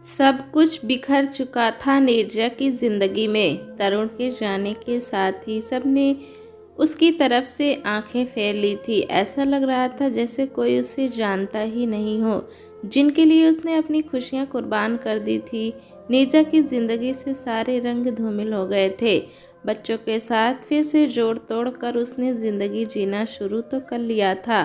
सब कुछ बिखर चुका था नीरजा की ज़िंदगी में। तरुण के जाने के साथ ही सबने उसकी तरफ से आंखें फेर ली थी। ऐसा लग रहा था जैसे कोई उसे जानता ही नहीं हो। जिनके लिए उसने अपनी खुशियां कुर्बान कर दी थी, नीरजा की ज़िंदगी से सारे रंग धूमिल हो गए थे। बच्चों के साथ फिर से जोड़ तोड़ कर उसने ज़िंदगी जीना शुरू तो कर लिया था,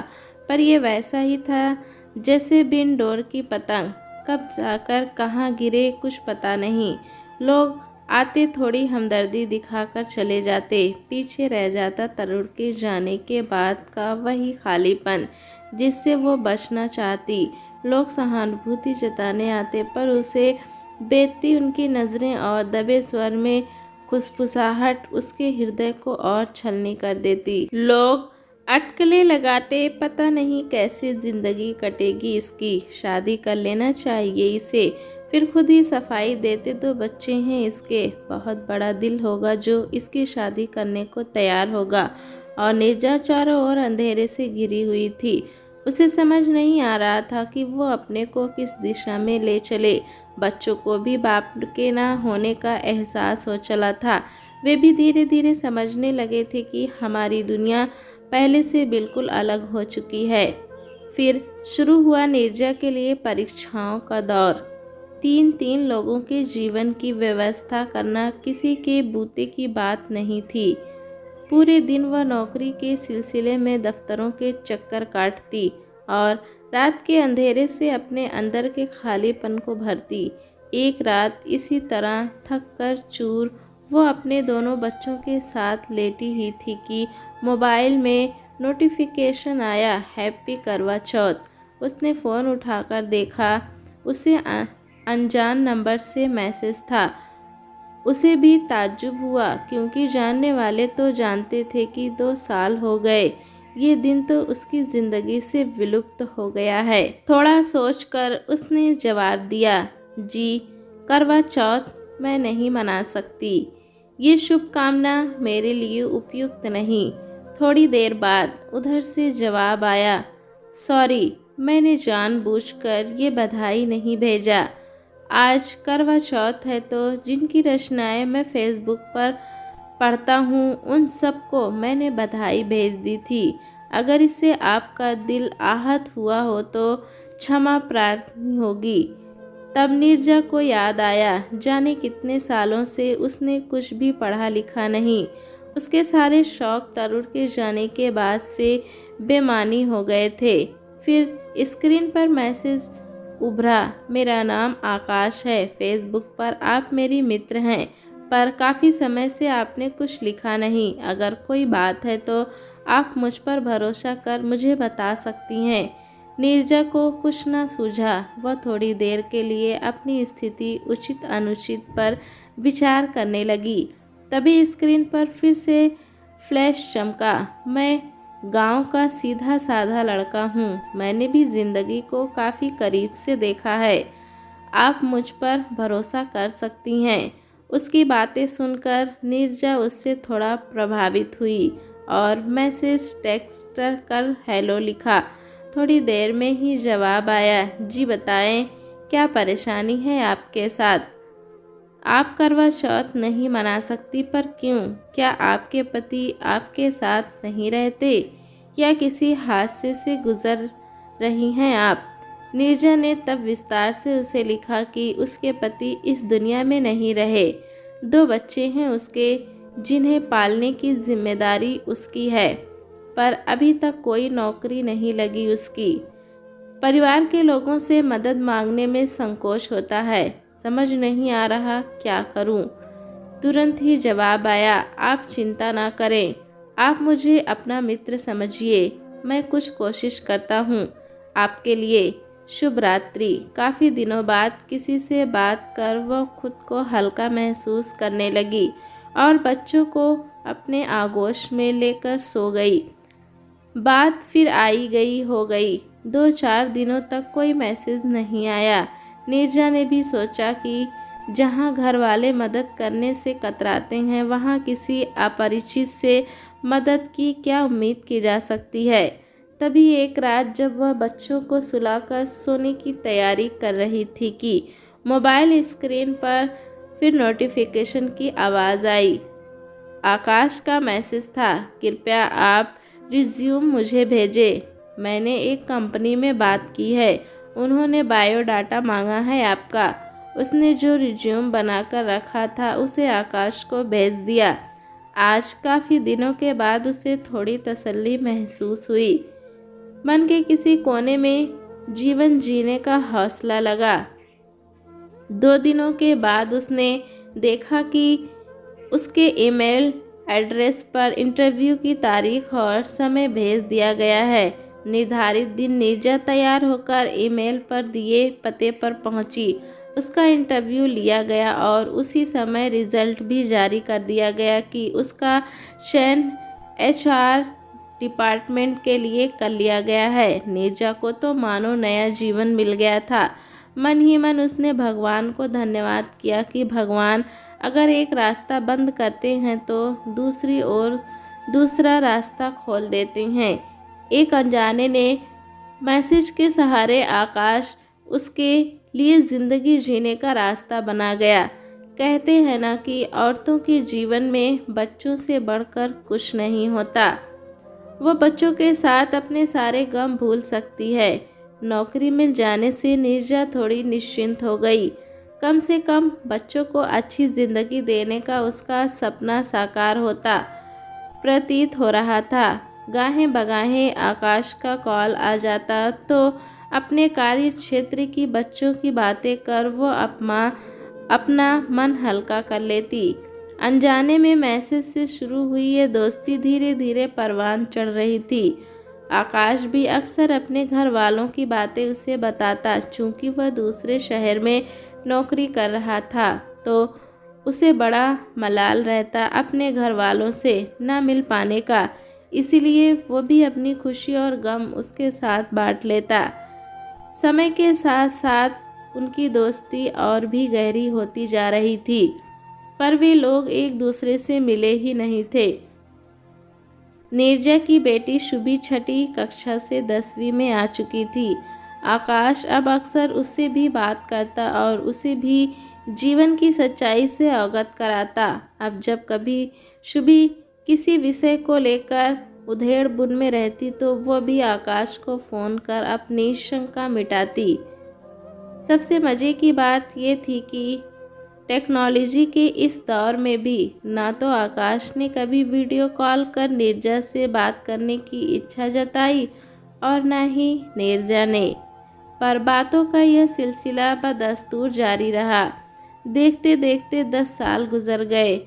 पर यह वैसा ही था जैसे बिन डोर की पतंग। कब जाकर कहाँ गिरे कुछ पता नहीं। लोग आते थोड़ी हमदर्दी दिखाकर चले जाते। पीछे रह जाता तरुण के जाने के बाद का वही खालीपन जिससे वो बचना चाहती। लोग सहानुभूति जताने आते पर उसे बेचती उनकी नज़रें और दबे स्वर में खुसफुसाहट उसके हृदय को और छलनी कर देती। लोग अटकलें लगाते, पता नहीं कैसे ज़िंदगी कटेगी इसकी, शादी कर लेना चाहिए इसे, फिर खुद ही सफाई देते। तो बच्चे हैं इसके, बहुत बड़ा दिल होगा जो इसकी शादी करने को तैयार होगा। और नीरजा चारों ओर अंधेरे से घिरी हुई थी। उसे समझ नहीं आ रहा था कि वो अपने को किस दिशा में ले चले। बच्चों को भी बाप के ना होने का एहसास हो चला था। वे भी धीरे धीरे समझने लगे थे कि हमारी दुनिया पहले से बिल्कुल अलग हो चुकी है। फिर शुरू हुआ नीरजा के लिए परीक्षाओं का दौर। तीन तीन लोगों के जीवन की व्यवस्था करना किसी के बूते की बात नहीं थी। पूरे दिन वह नौकरी के सिलसिले में दफ्तरों के चक्कर काटती और रात के अंधेरे से अपने अंदर के खालीपन को भरती। एक रात इसी तरह थक कर चूर वो अपने दोनों बच्चों के साथ लेटी ही थी कि मोबाइल में नोटिफिकेशन आया, हैप्पी करवा चौथ। उसने फ़ोन उठाकर देखा। उसे अनजान नंबर से मैसेज था। उसे भी ताज्जुब हुआ क्योंकि जानने वाले तो जानते थे कि 2 साल हो गए। ये दिन तो उसकी ज़िंदगी से विलुप्त हो गया है। थोड़ा सोचकर उसने जवाब दिया, जी करवा चौथ मैं नहीं मना सकती। ये शुभकामना मेरे लिए उपयुक्त नहीं। थोड़ी देर बाद उधर से जवाब आया, सॉरी मैंने जानबूझकर ये बधाई नहीं भेजा। आज करवा चौथ है तो जिनकी रचनाएं मैं फेसबुक पर पढ़ता हूँ उन सबको मैंने बधाई भेज दी थी। अगर इससे आपका दिल आहत हुआ हो तो क्षमा प्रार्थना होगी। तब नीरजा को याद आया, जाने कितने सालों से उसने कुछ भी पढ़ा लिखा नहीं। उसके सारे शौक तरुण के जाने के बाद से बेमानी हो गए थे। फिर स्क्रीन पर मैसेज उभरा, मेरा नाम आकाश है, फेसबुक पर आप मेरी मित्र हैं, पर काफ़ी समय से आपने कुछ लिखा नहीं। अगर कोई बात है तो आप मुझ पर भरोसा कर मुझे बता सकती हैं। नीरजा को कुछ न सूझा। वह थोड़ी देर के लिए अपनी स्थिति उचित अनुचित पर विचार करने लगी। तभी स्क्रीन पर फिर से फ्लैश चमका। मैं गांव का सीधा साधा लड़का हूँ। मैंने भी ज़िंदगी को काफ़ी करीब से देखा है। आप मुझ पर भरोसा कर सकती हैं। उसकी बातें सुनकर नीरजा उससे थोड़ा प्रभावित हुई और मैसेज टेक्स्ट कर हेलो लिखा। थोड़ी देर में ही जवाब आया, जी बताएं क्या परेशानी है आपके साथ। आप करवा चौथ नहीं मना सकती, पर क्यों? क्या आपके पति आपके साथ नहीं रहते या किसी हादसे से गुजर रही हैं आप? नीरजा ने तब विस्तार से उसे लिखा कि उसके पति इस दुनिया में नहीं रहे। 2 बच्चे हैं उसके जिन्हें पालने की जिम्मेदारी उसकी है, पर अभी तक कोई नौकरी नहीं लगी उसकी। परिवार के लोगों से मदद मांगने में संकोच होता है। समझ नहीं आ रहा क्या करूं। तुरंत ही जवाब आया, आप चिंता ना करें, आप मुझे अपना मित्र समझिए। मैं कुछ कोशिश करता हूं आपके लिए। शुभ रात्रि। काफ़ी दिनों बाद किसी से बात कर वह खुद को हल्का महसूस करने लगी और बच्चों को अपने आगोश में लेकर सो गई। बात फिर आई गई हो गई। 2-4 दिनों तक कोई मैसेज नहीं आया। नीरजा ने भी सोचा कि जहाँ घर वाले मदद करने से कतराते हैं, वहाँ किसी अपरिचित से मदद की क्या उम्मीद की जा सकती है। तभी एक रात जब वह बच्चों को सुलाकर सोने की तैयारी कर रही थी कि मोबाइल स्क्रीन पर फिर नोटिफिकेशन की आवाज़ आई। आकाश का मैसेज था, कृपया आप रिज्यूम मुझे भेजें। मैंने एक कंपनी में बात की है, उन्होंने बायोडाटा मांगा है आपका। उसने जो रिज्यूम बनाकर रखा था उसे आकाश को भेज दिया। आज काफ़ी दिनों के बाद उसे थोड़ी तसल्ली महसूस हुई। मन के किसी कोने में जीवन जीने का हौसला लगा। 2 दिनों के बाद उसने देखा कि उसके ईमेल एड्रेस पर इंटरव्यू की तारीख और समय भेज दिया गया है। निर्धारित दिन नीरजा तैयार होकर ईमेल पर दिए पते पर पहुंची। उसका इंटरव्यू लिया गया और उसी समय रिजल्ट भी जारी कर दिया गया कि उसका चयन HR डिपार्टमेंट के लिए कर लिया गया है। नीरजा को तो मानो नया जीवन मिल गया था। मन ही मन उसने भगवान को धन्यवाद किया कि भगवान अगर एक रास्ता बंद करते हैं तो दूसरी ओर दूसरा रास्ता खोल देते हैं। एक अनजाने ने मैसेज के सहारे आकाश उसके लिए ज़िंदगी जीने का रास्ता बना गया। कहते हैं ना कि औरतों के जीवन में बच्चों से बढ़कर कुछ नहीं होता। वह बच्चों के साथ अपने सारे गम भूल सकती है। नौकरी मिल जाने से नीरजा थोड़ी निश्चिंत हो गई। कम से कम बच्चों को अच्छी ज़िंदगी देने का उसका सपना साकार होता प्रतीत हो रहा था। गाहें बगाहें आकाश का कॉल आ जाता तो अपने कार्य क्षेत्र की बच्चों की बातें कर वो अपना मन हल्का कर लेती। अनजाने में मैसेज से शुरू हुई ये दोस्ती धीरे धीरे परवान चढ़ रही थी। आकाश भी अक्सर अपने घर वालों की बातें उसे बताता। चूँकि वह दूसरे शहर में नौकरी कर रहा था तो उसे बड़ा मलाल रहता अपने घर वालों से न मिल पाने का। इसीलिए वो भी अपनी खुशी और गम उसके साथ बांट लेता। समय के साथ साथ उनकी दोस्ती और भी गहरी होती जा रही थी, पर वे लोग एक दूसरे से मिले ही नहीं थे। नीरजा की बेटी शुभी 6ठी कक्षा से 10वीं में आ चुकी थी। आकाश अब अक्सर उससे भी बात करता और उसे भी जीवन की सच्चाई से अवगत कराता। अब जब कभी शुभी किसी विषय को लेकर उधेड़-बुन में रहती तो वह भी आकाश को फ़ोन कर अपनी शंका मिटाती। सबसे मज़े की बात ये थी कि टेक्नोलॉजी के इस दौर में भी ना तो आकाश ने कभी वीडियो कॉल कर नीरजा से बात करने की इच्छा जताई और ना ही नीरजा ने। पर बातों का यह सिलसिला बदस्तूर जारी रहा। देखते देखते 10 साल गुजर गए।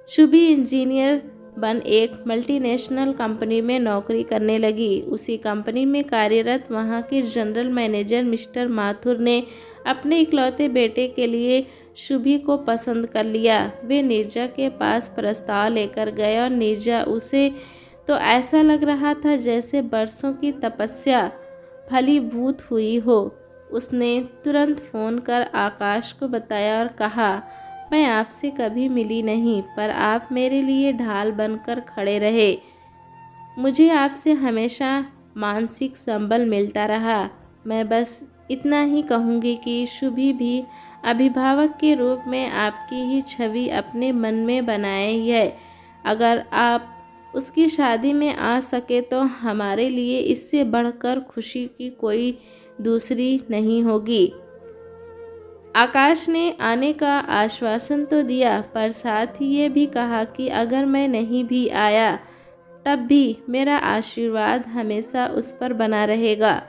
शुभी इंजीनियर बन एक मल्टीनेशनल कंपनी में नौकरी करने लगी। उसी कंपनी में कार्यरत वहां के जनरल मैनेजर मिस्टर माथुर ने अपने इकलौते बेटे के लिए शुभी को पसंद कर लिया। वे नीरजा के पास प्रस्ताव लेकर गए और नीरजा उसे तो ऐसा लग रहा था जैसे बरसों की तपस्या फलीभूत हुई हो। उसने तुरंत फ़ोन कर आकाश को बताया और कहा, मैं आपसे कभी मिली नहीं, पर आप मेरे लिए ढाल बनकर खड़े रहे। मुझे आपसे हमेशा मानसिक संबल मिलता रहा। मैं बस इतना ही कहूँगी कि शुभी भी अभिभावक के रूप में आपकी ही छवि अपने मन में बनाए ही है। अगर आप उसकी शादी में आ सके तो हमारे लिए इससे बढ़कर खुशी की कोई दूसरी नहीं होगी। आकाश ने आने का आश्वासन तो दिया, पर साथ ही ये भी कहा कि अगर मैं नहीं भी आया तब भी मेरा आशीर्वाद हमेशा उस पर बना रहेगा।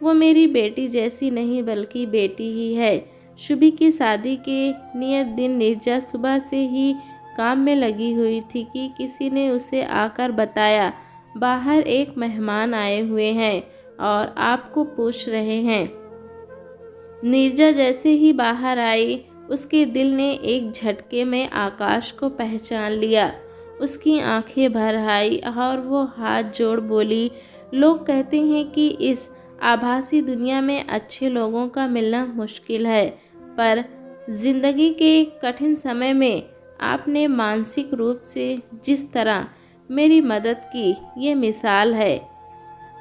वो मेरी बेटी जैसी नहीं बल्कि बेटी ही है। शुभी की शादी के नियत दिन नीरजा सुबह से ही काम में लगी हुई थी कि किसी ने उसे आकर बताया, बाहर एक मेहमान आए हुए हैं और आपको पूछ रहे हैं। नीरजा जैसे ही बाहर आई उसके दिल ने एक झटके में आकाश को पहचान लिया। उसकी आंखें भर आई और वो हाथ जोड़ बोली, लोग कहते हैं कि इस आभासी दुनिया में अच्छे लोगों का मिलना मुश्किल है, पर जिंदगी के कठिन समय में आपने मानसिक रूप से जिस तरह मेरी मदद की, ये मिसाल है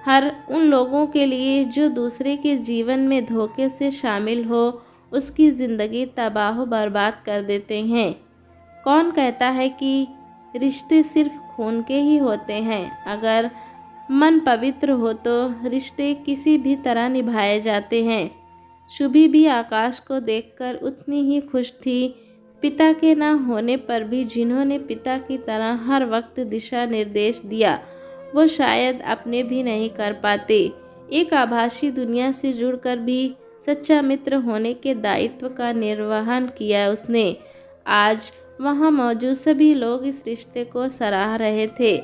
हर उन लोगों के लिए जो दूसरे के जीवन में धोखे से शामिल हो। उसकी ज़िंदगी तबाह बर्बाद कर देते हैं। कौन कहता है कि रिश्ते सिर्फ खून के ही होते हैं? अगर मन पवित्र हो तो रिश्ते किसी भी तरह निभाए जाते हैं। शुभी भी आकाश को देखकर उतनी ही खुश थी, पिता के न होने पर भी जिन्होंने पिता की तरह हर वक्त दिशा निर्देश दिया, वो शायद अपने भी नहीं कर पाते। एक आभासी दुनिया से जुड़कर भी सच्चा मित्र होने के दायित्व का निर्वहन किया उसने। आज वहाँ मौजूद सभी लोग इस रिश्ते को सराह रहे थे।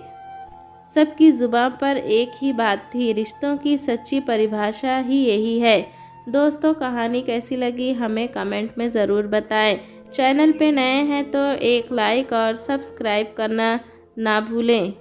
सबकी जुबान पर एक ही बात थी, रिश्तों की सच्ची परिभाषा ही यही है। दोस्तों, कहानी कैसी लगी हमें कमेंट में ज़रूर बताएं। चैनल पे नए हैं तो एक लाइक और सब्सक्राइब करना ना भूलें।